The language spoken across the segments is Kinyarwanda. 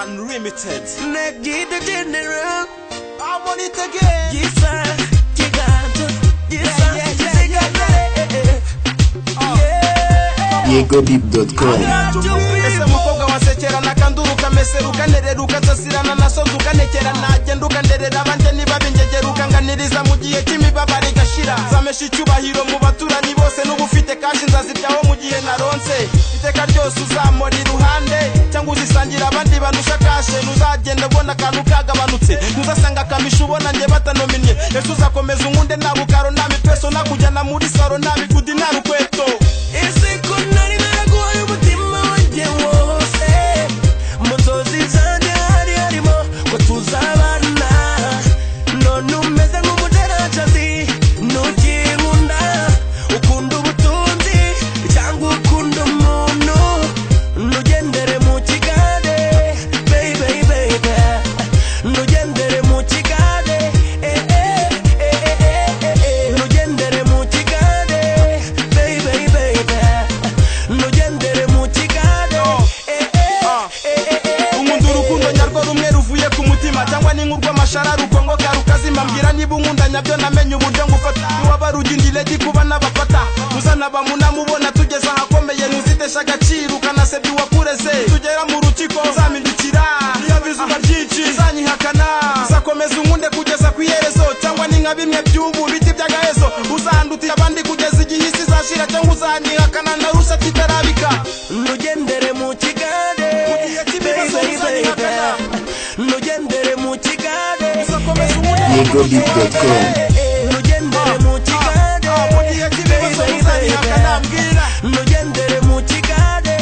Unlimited. Negi the general. I want it again. Yes sir, gigante. Yes sir, YegoDeep.com. Ese mukobwa wasekera nakanduru kameseruka nereruka nsasirana nasoza ukanekera nagenda ukanderera abanje niba bingegeruka nganiriza mu gihe cy'imibabare gashira zamesha icyubahiro mu baturanyi bose n'ubufite kashi nzaziryaho mu gihe naronse iteka ryose uzamora iruhande cyangwa uzisangira abandi banusha kashe ntuzagenda ubona akantu kagabanutse ntuzasanga akamisha ubona nge batanominye ese uzakomeza unkunde nta bukaro nta mipeso nakujyana muri saro nta bigudi nta rukweto. ese ko nari naraguhaye umutima wanjye wose mu nzozi zanjye hari harimo ko tuzabana none umeze nk'umuderakazi ntukinkunda ukunda ubutunzi cyangwa ukunda umuntu ntugendere mu kigare baby baby ntugendere mu kigare ntugendere mu kigare baby baby ntugendere mu kigare unkunda urukundo nyarwo rumwe ruvuye ku mutima cyangwa ni nk'urw'amashara rugongo karukazima mbwira niba unkunda nyabyo namenye uburyo ngufata niwaba rugindile di kuba n'abafata uzanaba munamubona tugeze ahakomeye ntuzitesha agaciro ukanasebya uwakureze tugera mu rukiko uzamindukira niba izuba ryinshi uzanyihakana uzakomeza unkunde kugeza ku iherezo cyangwa ni nka bimwe by'ubu biti by'agahezo uzandutira abandi kugeza igihe isi izashira cyangwa uzanyihakana na rusa kitarabika ntugendere mu kigare ntugendere mu kigare uzakomeza unkunde YegoDeep.com. ntugendere mu kigare mu gihe cy'ibibazo uzanyihakana mbwira ntugendere mu kigare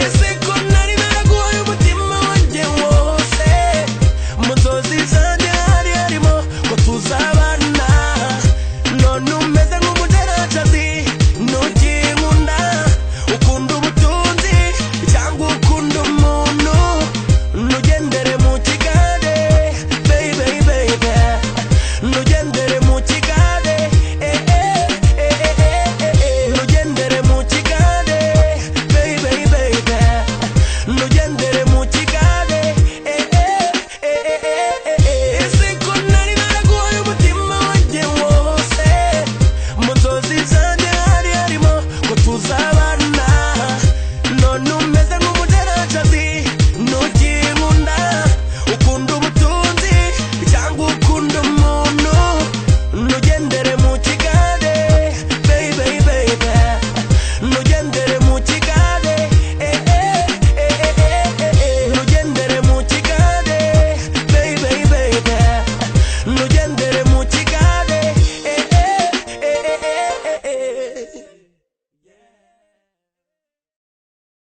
ese ko nari naraguhaye umutima wanjye wose mu nzozi zanjye hari harimo ko tuzabana none umeze nk'umuderakazi ntukinkunda ukunda ubutunzi cyangwa ukunda umuntu ntugendere mu kigare baby baby ntugendere mu kigare ntugendere mu kigare baby baby ntugendere mu kigare ese ko nari naraguhaye umutima wanjye wose mu nzozi zanjye